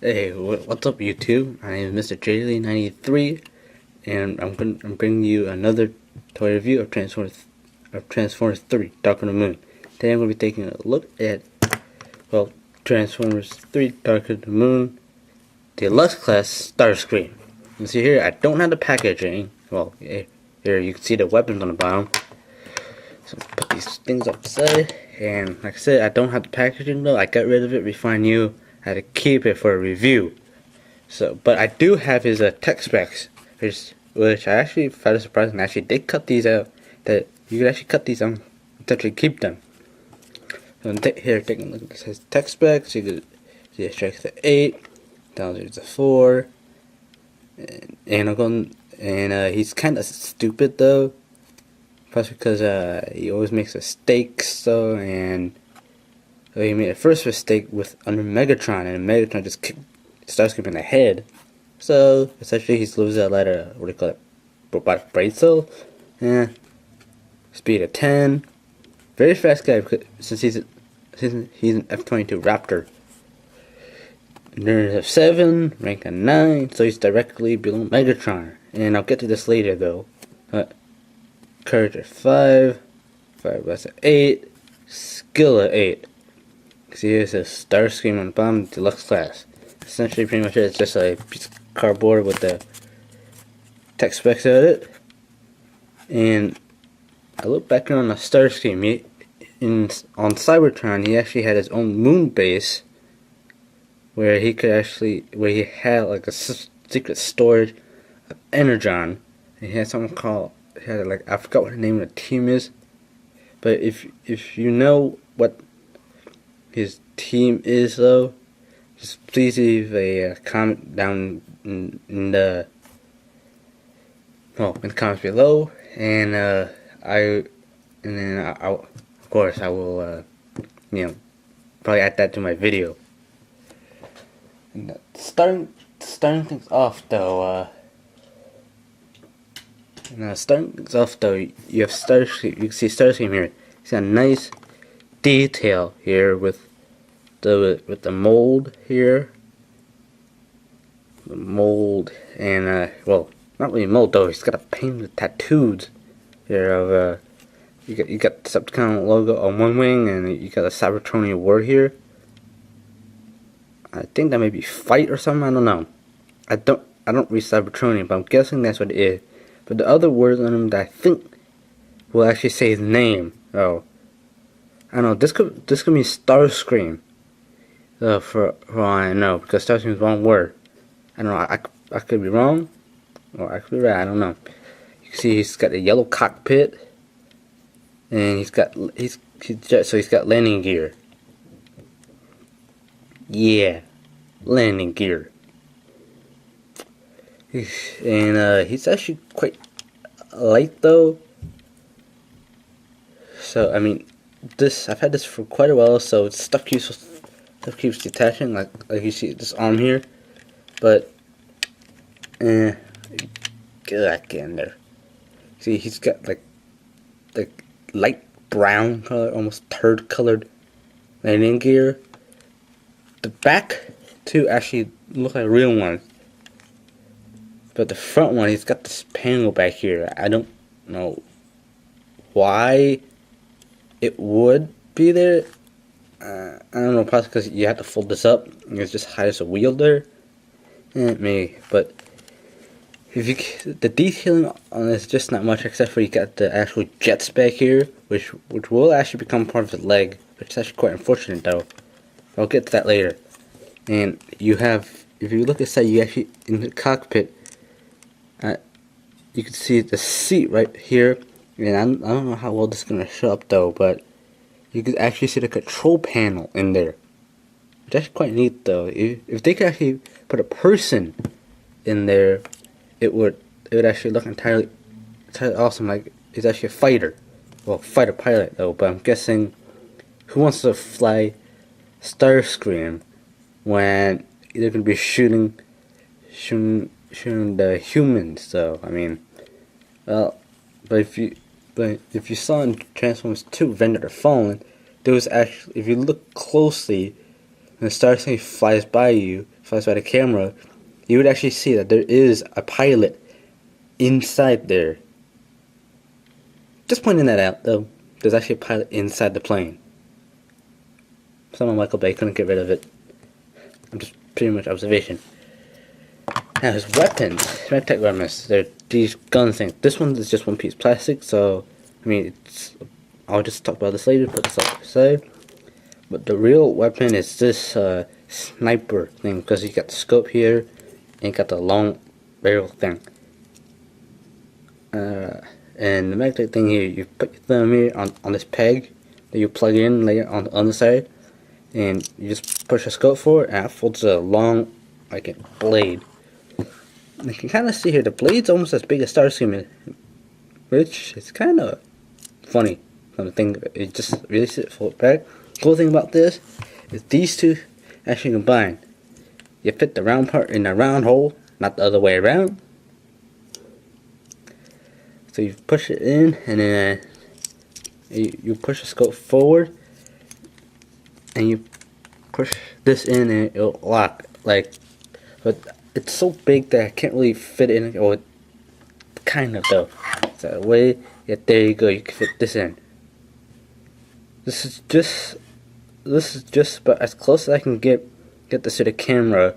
Hey, what's up YouTube? My name is Mr. JLey93, and I'm bringing you another toy review of Transformers 3: Dark of the Moon. Today I'm going to be taking a look at, well, Transformers 3: Dark of the Moon Deluxe Class Starscream. You see here, I don't have the packaging. Well, here you can see the weapons on the bottom. So put these things upside, and like I said, I don't have the packaging though. I got rid of it before I knew how to keep it for a review. So, but I do have his tech specs, which I actually found surprising. Actually, they cut these out. That you could actually cut these out and actually keep them. So here, taking a look at his tech specs, you could see it strikes the 8, down there's the 4, and he's kind of stupid though. Plus because he always makes mistakes, so and so he made a first mistake under Megatron, and Megatron just kicked Starscream in the head. So essentially, he's losing a lot of what do you call it, robotic brain cell. Yeah, speed of 10, very fast guy since he's an F-22 Raptor. Endurance of 7, rank of 9, so he's directly below Megatron. And I'll get to this later though. Courage of 5, Fireblast of 8, Skill of 8. See, here's a Starscream on the bottom, Deluxe Class. Essentially, pretty much it's just a piece of cardboard with the tech specs of it. And I look back on the Starscream. On Cybertron, he actually had his own moon base where he had like a secret storage of Energon. And he had something called, I forgot what the name of the team is, but if you know what his team is though, just please leave a comment down in the comments below, and then of course I will probably add that to my video. And starting things off though, you have Starscream. You can see Starscream here. He's got a nice detail here with the mold here. The mold, and well, not really mold though. He's got a paint with tattoos here of you got the Decepticon logo on one wing, and you got a Cybertronian word here. I think that may be fight or something. I don't know. I don't read Cybertronian, but I'm guessing that's what it is. But the other words on him that I think will actually say his name. Oh, I don't know. This could mean Starscream. For all I know, because Starscream is one word. I don't know. I could be wrong, or I could be right. I don't know. You can see he's got a yellow cockpit, and he's got landing gear. Yeah, landing gear. And he's actually quite light though. So I mean, I've had this for quite a while, so stuff keeps detaching, like you see this arm here. But get that in there. See, he's got like light brown color, almost turd colored landing gear. The back two actually look like real ones. But the front one, he's got this panel back here. I don't know why it would be there. I don't know, probably because you have to fold this up. It's just high as a wheel there. Maybe, but the detailing on this is just not much, except for you got the actual jets back here, which will actually become part of the leg, which is actually quite unfortunate though. I'll get to that later. And you have, if you look inside, you actually in the cockpit. You can see the seat right here, and I don't know how well this is going to show up though, but you can actually see the control panel in there, which is actually quite neat though. If they could actually put a person in there, it would actually look entirely awesome. Like he's actually a fighter, well, fighter pilot though. But I'm guessing, who wants to fly Starscream when they're going to be shooting the humans? So I mean, well, but if you saw in Transformers 2, Vendor Fallen, there was actually, if you look closely, when Starscream flies by the camera, you would actually see that there is a pilot inside there. Just pointing that out, though. There's actually a pilot inside the plane. Someone Michael Bay couldn't get rid of it. I'm just pretty much observation. Now his weapons, Magtech weapons, they're these gun things. This one is just one piece of plastic, so I mean I'll just talk about this later, put this off to the side. But the real weapon is this sniper thing, because you got the scope here and you got the long barrel thing. And the Magtech thing here, you put your thumb here on this peg that you plug in later on the underside, and you just push a scope forward, and it folds a long, like a blade. And you can kind of see here, the blade's almost as big as Starscream, which is kind of funny. Kind of thing, it just really sits back. Cool thing about this is these two actually combine. You fit the round part in the round hole, not the other way around. So you push it in, and then you push the scope forward, and you push this in, and it'll lock. But it's so big that I can't really fit it in, or kind of though. So that way, yeah, there you go. You can fit this in. This is just about as close as I can get this to the camera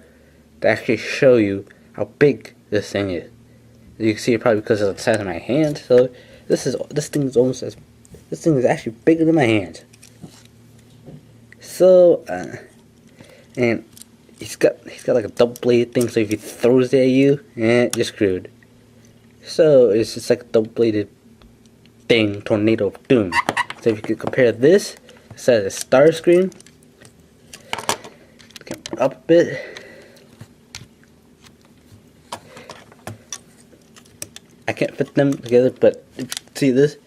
to actually show you how big this thing is. You can see it probably because of the size of my hand. So this thing is actually bigger than my hand. So and he's got like a double bladed thing, so if he throws it at you, you're screwed. So it's just like a double bladed thing, tornado of doom. So if you could compare this, it says Starscream. Up a bit. I can't fit them together, but see this?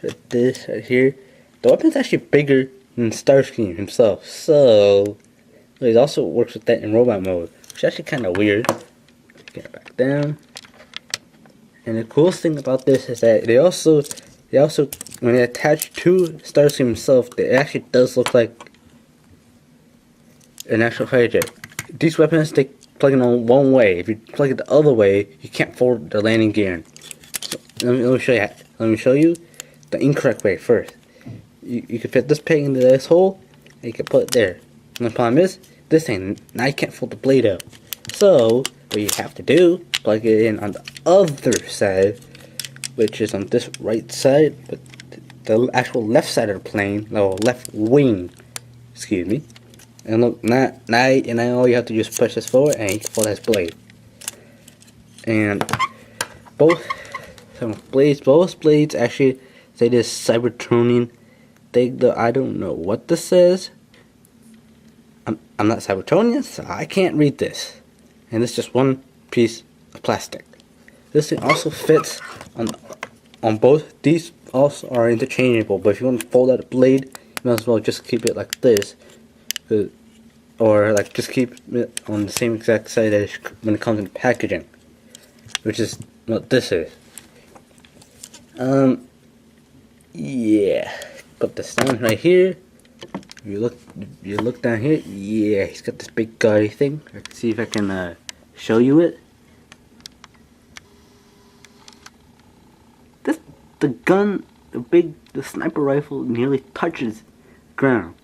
Fit this right here. The weapon's actually bigger than Starscream himself, so it also works with that in robot mode, which is actually kind of weird. Get it back down. And the coolest thing about this is that they also when they attach to Starscream himself, it actually does look like an actual fighter jet. These weapons, they plug in on one way. If you plug it the other way, you can't forward the landing gear. So let me show you. Let me show you the incorrect way first. You can fit this peg into this hole, and you can put it there. And the problem is, this thing, now you can't fold the blade out. So what you have to do, plug it in on the other side, which is on this right side, but the actual left side of the plane, no, left wing, excuse me. And look, now all you have to do is push this forward, and you can pull this blade. And both blades actually say this Cybertronian thing, though I don't know what this says. I'm not Cybertronian, so I can't read this. And it's just one piece of plastic. This thing also fits on both. These also are interchangeable, but if you want to fold out a blade, you might as well just keep it like this. Or like just keep it on the same exact side as when it comes in packaging, which is what this is. Yeah, put this down right here. You look down here. Yeah, he's got this big gaudy thing. I can see if I can show you it. The sniper rifle nearly touches the ground.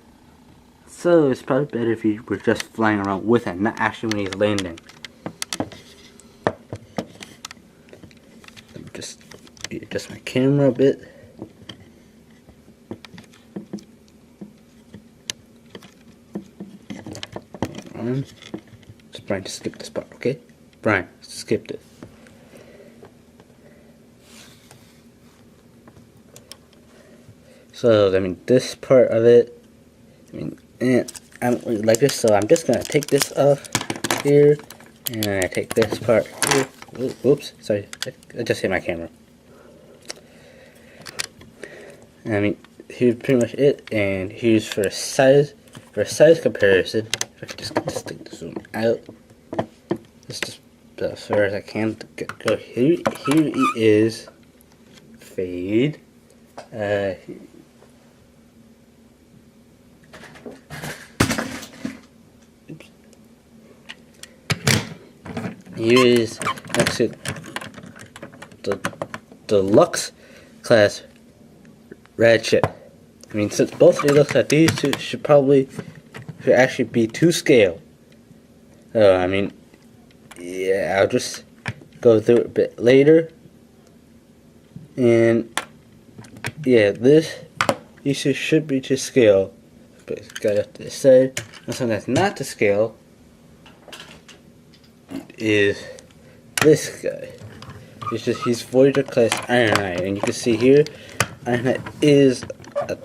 So it's probably better if you were just flying around with it, not actually when he's landing. Let me just adjust my camera a bit. Brian, just skip this part, okay? Brian, skipped it. So, I mean, this part of it, I don't really like this, so I'm just gonna take this off here, and I take this part here. Oops, sorry, I just hit my camera. I mean, here's pretty much it, and here's for a size comparison. If I could just get this thing to zoom out, it's just as far as I can go. Here it is. Fade. Here is actually the deluxe class ratchet. I mean, since both of these look like these two should actually be to scale. I mean, yeah, I'll just go through it a bit later. And yeah, these two should be to scale. But it's got up to the side. And something that's not to scale is this guy. He's Voyager class Iron Knight, and you can see here, Iron Knight is a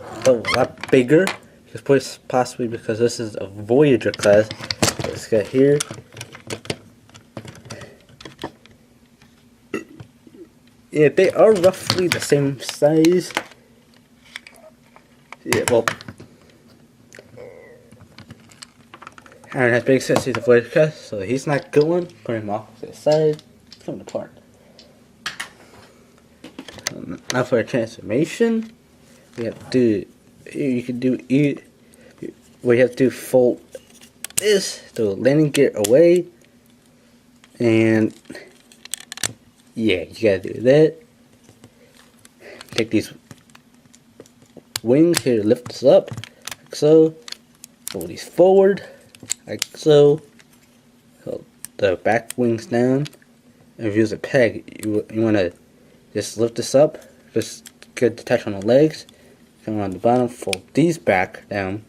lot bigger. It's possibly because this is a Voyager class. This guy here, yeah, they are roughly the same size. Yeah, well, Iron Knight's big since he's a Voyager class, so he's not going. Put him off to the side, coming apart. Now for a transformation, we have to we have to fold this the landing gear away, and yeah, you gotta do that. Take these wings here, lift this up like so, fold these forward like so, hold the back wings down, and if you use a peg, you want to just lift this up, just get detached on the legs, come around the bottom, fold these back down,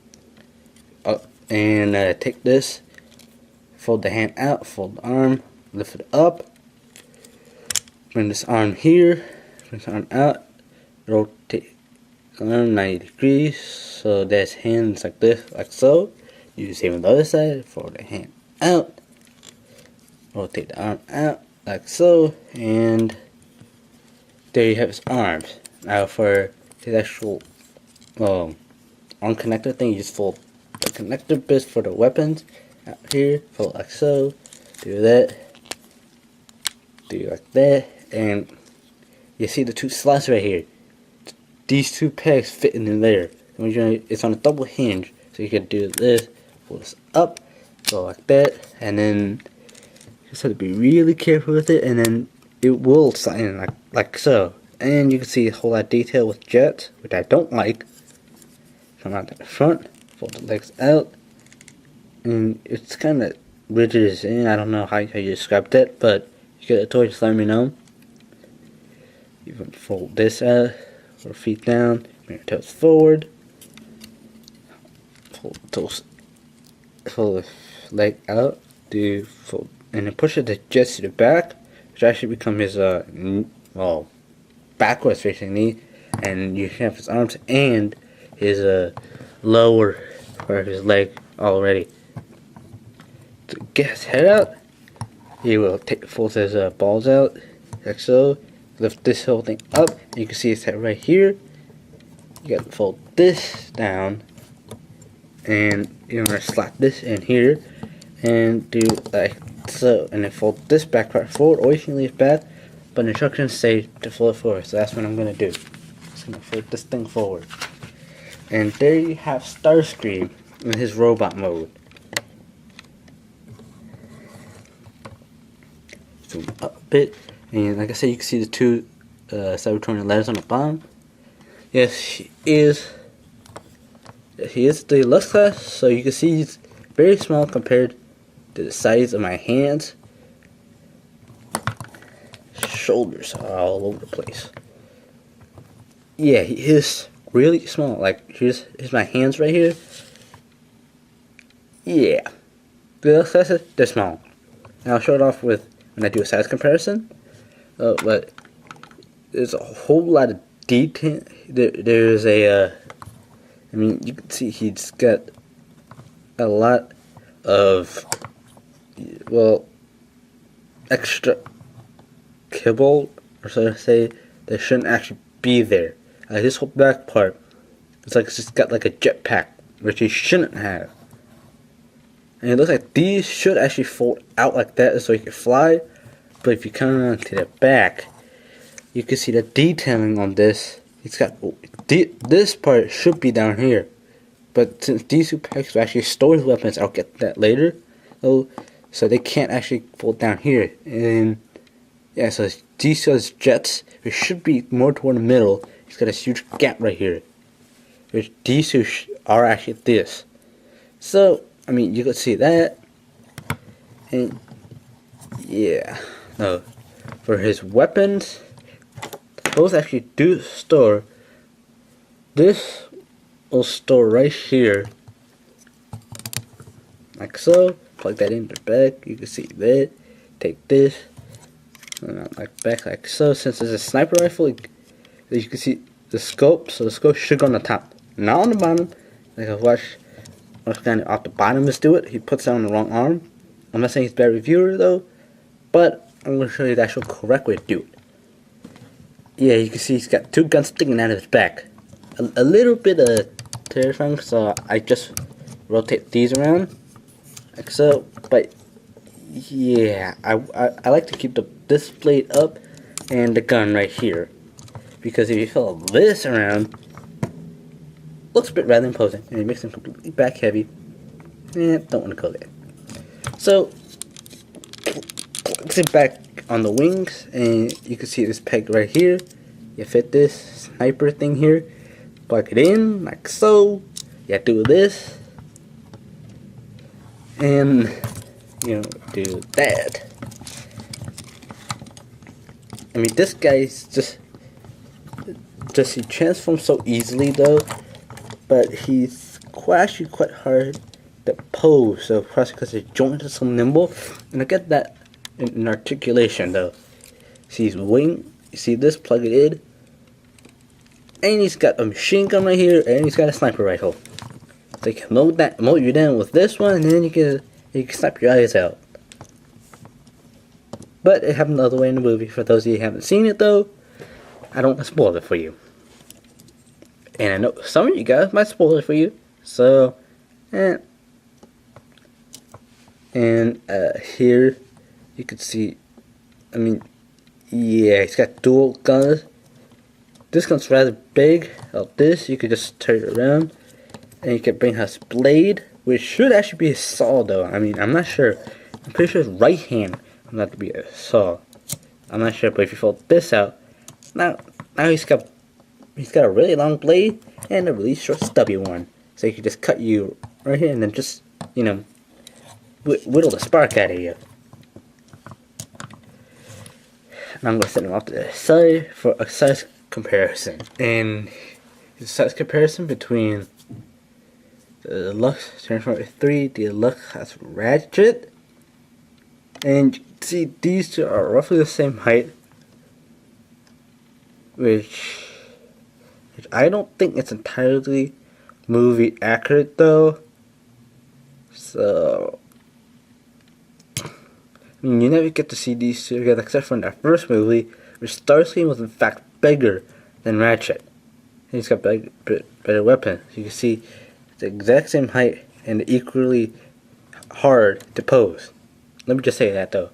up, and take this, fold the hand out, fold the arm, lift it up, bring this arm here, bring this arm out, rotate the arm 90 degrees, so there's hands like this, like so. You do the same on the other side, fold the hand out, rotate the arm out, like so, and there you have his arms. Now for his actual arm connector thing, you just fold the connector bits for the weapons out here, fold like so, do that, do like that, and you see the two slots right here. These two pegs fit in there. It's on a double hinge, so you can do this, pull this up, go like that, and then you just have to be really careful with it, and then it will slide in like so. And you can see a whole lot of detail with jets, which I don't like. Come out to the front, fold the legs out, and it's kind of rigid, and I don't know how you describe that, but you get a toy, just let me know. You can fold this out, or feet down, bring your toes forward, fold the leg out, fold, and then push it just to the back, which actually becomes his backwards facing knee, and you have his arms and his lower part of his leg already. To get his head out, he will fold his balls out like so, lift this whole thing up, and you can see his head right here. You gotta fold this down, and you're gonna slap this in here and do like so, and then fold this back part forward, or you can leave it back, but the instructions say to fold it forward, so that's what I'm gonna do. Just gonna fold this thing forward, and there you have Starscream in his robot mode. Zoom up a bit, and like I said, you can see the two Cybertronian letters on the bottom. Yes, he is the deluxe class, so you can see he's very small compared to the size of my hands. Shoulders are all over the place. Yeah, he is really small. Like, here's my hands right here. Yeah, the deluxe classes, they're small. And I'll show it off with when I do a size comparison. But there's a whole lot of detail. There's I mean, you can see he's got a lot of, well, extra kibble, or so to say, that shouldn't actually be there. This whole back part, it's like it's just got like a jetpack, which he shouldn't have. And it looks like these should actually fold out like that so he can fly. But if you come around to the back, you can see the detailing on this. It's got this part should be down here, but since these two packs will actually store his weapons, I'll get that later. So so they can't actually fall down here. And yeah, so these are jets, which should be more toward the middle. He's got a huge gap right here, which these two are actually this. So I mean, you could see that, and yeah, no, for his weapons, both actually do store. This will store right here, like so. Plug that in the back. You can see that. Take this, like back like so. Since it's a sniper rifle, you can see the scope. So the scope should go on the top, not on the bottom. Like I've watched kind of off the bottom just do it. He puts it on the wrong arm. I'm not saying he's a bad reviewer though, but I'm going to show you the actual correct way to do it. Yeah, you can see he's got two guns sticking out of his back. A little bit of terrifying, so I just rotate these around like so. But yeah, I like to keep this blade up and the gun right here, because if you follow this around, looks a bit rather imposing, and it makes him completely back heavy. Don't want to go there. So plugs it back on the wings, and you can see this peg right here. You fit this sniper thing here, plug it in like so. You do this, and you know, do that. I mean, this guy's just he transforms so easily though, but he's actually quite hard to pose. So probably because his joints are so nimble, and I get that in articulation though. See his wing. You see this? Plug it in, and he's got a machine gun right here, and he's got a sniper rifle. So you can mold you down with this one, and then you can snap your eyes out. But it happened the other way in the movie. For those of you who haven't seen it though, I don't want to spoil it for you. And I know some of you guys might spoil it for you. So, and here you can see, I mean, yeah, he's got dual guns. This gun's rather big. This, you could just turn it around, and you can bring his blade, which should actually be a saw though. I mean, I'm not sure. I'm pretty sure his right hand will not to be a saw. I'm not sure, but if you fold this out, now he's got a really long blade and a really short stubby one. So he can just cut you right here and then just, you know, whittle the spark out of you. And I'm going to set him off to the side for a size comparison. And the size comparison between the Deluxe Transformer 3, the Deluxe has Ratchet. And you can see these two are roughly the same height. Which I don't think it's entirely movie accurate though. So I mean, you never get to see these two together except for in that first movie, which Starscream was in fact bigger than Ratchet. And he's got better weapons. You can see the exact same height and equally hard to pose. Let me just say that though.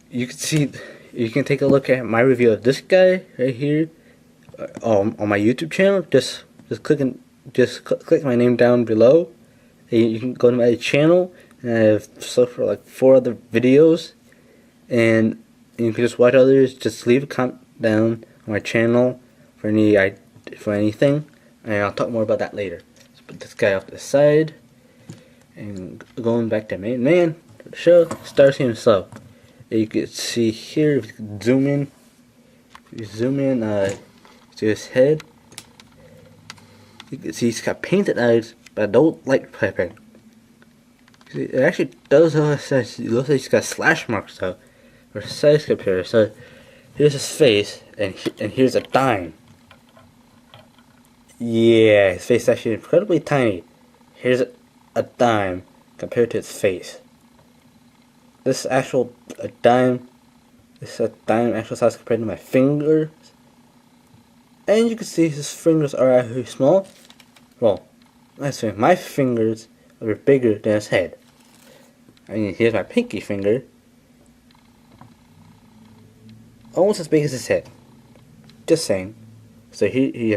You can see. You can take a look at my review of this guy right here on my YouTube channel. Just click my name down below. And you can go to my channel, and I have so for like 4 other videos, and you can just watch others. Just leave a comment down on my channel for anything, and I'll talk more about that later. Let's put this guy off to the side, and going back to main man for the show, Starscream himself. You can see here, if you zoom in, to his head, you can see he's got painted eyes, but I don't like piping. It actually does look like he's got slash marks though, for size comparison. So here's his face, and here's a dime. Yeah, his face is actually incredibly tiny. Here's a dime compared to his face. This actual dime actual size compared to my fingers, and you can see his fingers are actually small. Well, let's say my fingers are bigger than his head. I mean, here's my pinky finger, almost as big as his head. Just saying. So here you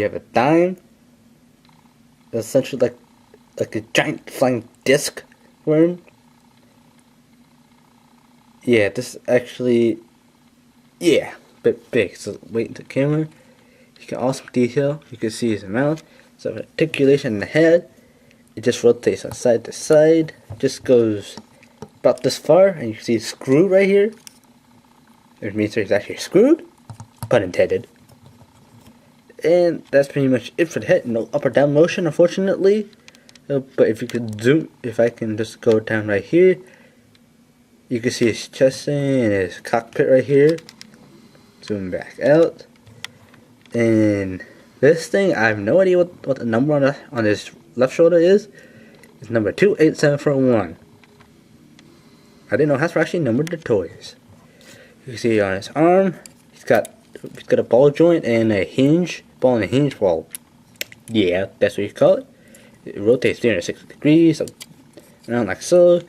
have a dime, essentially like a giant flying disc worm. Yeah, this is actually, yeah, a bit big. So wait the camera. You can awesome detail. You can see his mouth. So articulation in the head. It just rotates on side to side. Just goes about this far, and you can see it's screwed right here. Which means it's actually screwed. Pun intended. And that's pretty much it for the head. No up or down motion, unfortunately. But if you could zoom, if I can just go down right here, you can see his chest and his cockpit right here. Zoom back out. And this thing, I have no idea what the number on his left shoulder is. It's number 28741. I didn't know how to actually number the toys. You can see on his arm, he's got a ball joint and a hinge. Ball and a hinge. Well, yeah, that's what you call it. It rotates 360 degrees, around like so.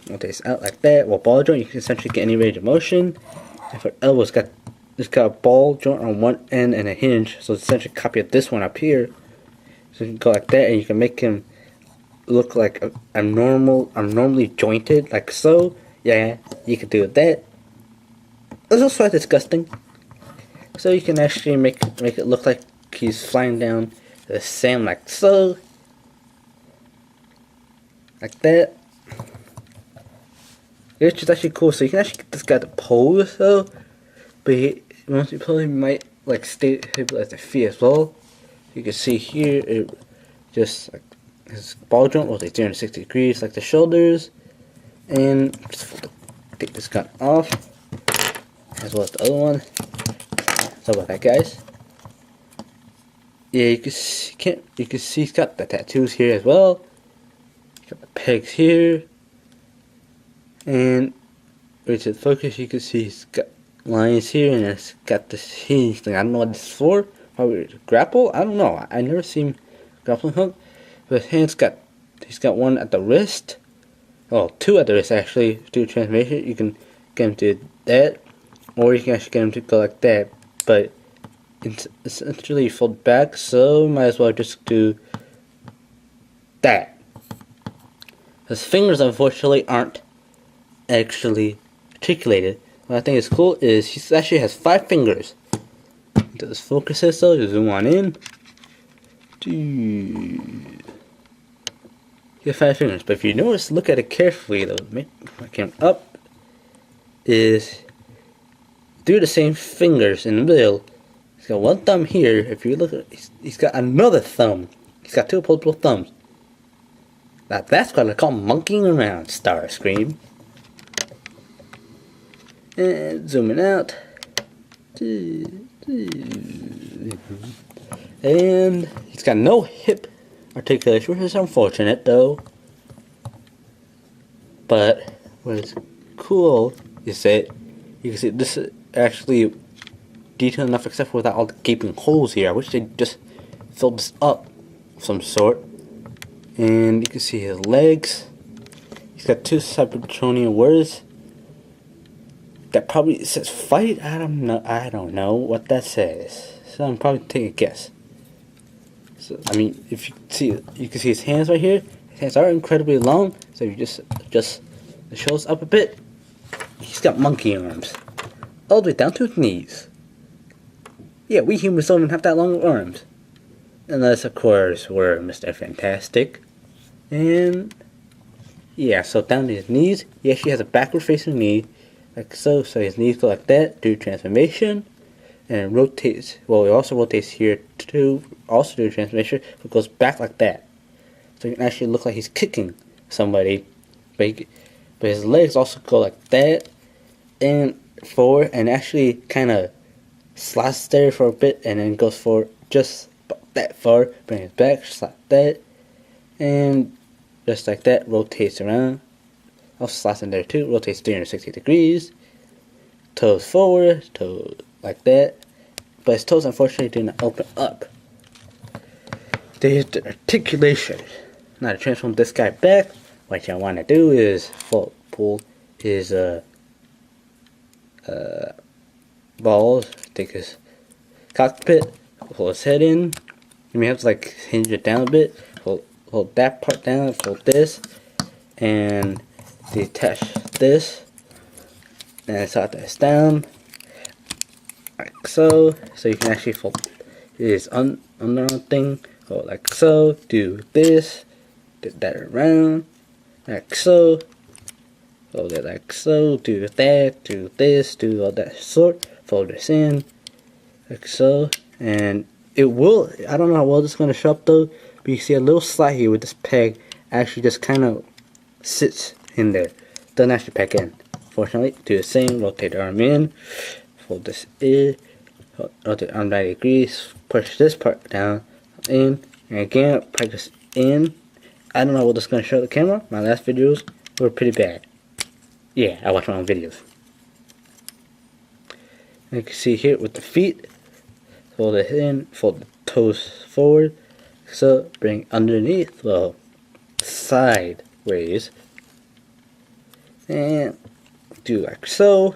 Rotates out like that. Well, ball joint, you can essentially get any range of motion. And for elbow, it's got a ball joint on one end and a hinge. So it's essentially a copy of this one up here. So you can go like that, and you can make him look like I'm normally jointed, like so. Yeah, you can do that. It's also quite disgusting. So you can actually make it look like he's flying down the sand like so. Like that. Which is actually cool. So you can actually get this guy to pose though. But he probably might like stabilize the feet as well. You can see here it just like his ball joint rotates 360 degrees like the shoulders. And just take this gun off. As well as the other one. Sorry about that, guys. Yeah, you can see he's got the tattoos here as well. He's got the pegs here, and to the focus, you can see he's got lines here, and it's got this hinge thing. I don't know what this is for. Probably to grapple. I don't know. I never seen grappling hook, but his hand's he's got one at the wrist. Oh, two at the wrist actually. Do transformation. You can get him to that, or you can actually get him to go like that. But it's essentially fold back, so might as well just do that. His fingers, unfortunately, aren't actually articulated. What I think is cool is he actually has 5 fingers. Does focus this though? Just zoom on in. He has 5 fingers, but if you notice, look at it carefully though. Make my camera up. Is do the same fingers in the middle. He's got one thumb here. If you look at it, he's got another thumb. He's got 2 opposable thumbs. Now that's what I call monkeying around, Starscream. And zooming out. And he's got no hip articulation, which is unfortunate though. But what is cool is that you can see this is actually detailed enough, except for without all the gaping holes here. I wish they just filled this up of some sort. And you can see his legs. He's got 2 Cybertronian words. That probably says fight. I don't know what that says. So I'm probably taking a guess. So I mean, if you see, you can see his hands right here. His hands are incredibly long. So if you just adjust the shoulders up a bit, he's got monkey arms, all the way down to his knees. Yeah, we humans don't even have that long arms. Unless, of course, we're Mr. Fantastic. And, yeah, so down to his knees, he actually has a backward facing knee. Like so. So his knees go like that, do transformation. And rotates, well, it also rotates here too, also do transformation, but goes back like that. So you can actually look like he's kicking somebody. But his legs also go like that, and forward, and actually kind of slides there for a bit, and then goes forward just that far, bring it back, just like that, and just like that, rotates around. Also slides in there too, rotates 360 degrees, toes forward, toes like that, but his toes unfortunately do not open up. There's the articulation. Now to transform this guy back, what I want to do is pull his balls, take his cockpit, pull his head in. You may have to like hinge it down a bit, hold that part down, fold this, and detach this and slide this down like so. So you can actually fold this under thing. Go like so. Do this. Do that around like so. Fold it like so. Do that. Do this. Do all that sort. Fold this in like so, and it will. I don't know how well this is going to show up though, but you see a little slide here with this peg actually just kind of sits in there. Doesn't actually peg in. Fortunately, do the same. Rotate the arm in. Fold this in. Rotate the arm 90 degrees. Push this part down in, and again peg this in. I don't know what this is going to show the camera. My last videos were pretty bad. Yeah, I watch my own videos. And you can see here with the feet, fold it in, fold the toes forward, so bring underneath, well, sideways, and do like so,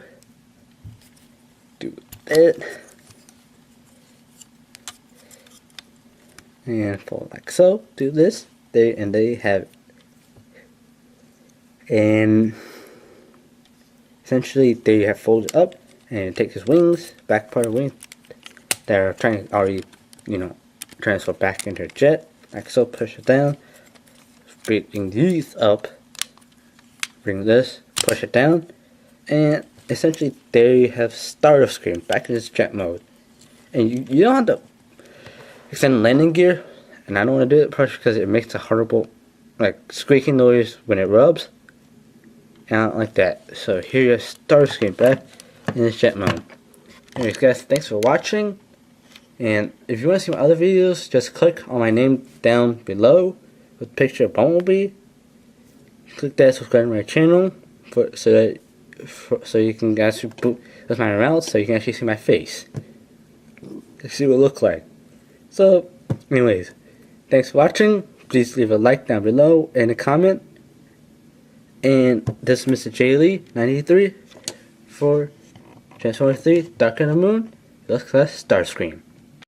do that, and fold like so, do this, there, and there you have it. And essentially there you have folded up, and take his wings, back part of wings that are trying already, transfer back into a jet, like so. Push it down, bring these up, bring this, push it down, and essentially there you have Starscream back in his jet mode. And you don't have to extend landing gear, and I don't want to do it partially because it makes a horrible squeaking noise when it rubs, and I don't like that. So here you have Starscream back in his jet mode. Anyways guys, thanks for watching, and if you want to see my other videos, just click on my name down below with a picture of Bumblebee. Click that, subscribe to my channel so you can actually boot with my mouth, so you can actually see my face, see what it looks like. So anyways, thanks for watching. Please leave a like down below and a comment. And this is Mr. J Lee 93 for Transformers 3 Dark of the Moon, Deluxe Starscream.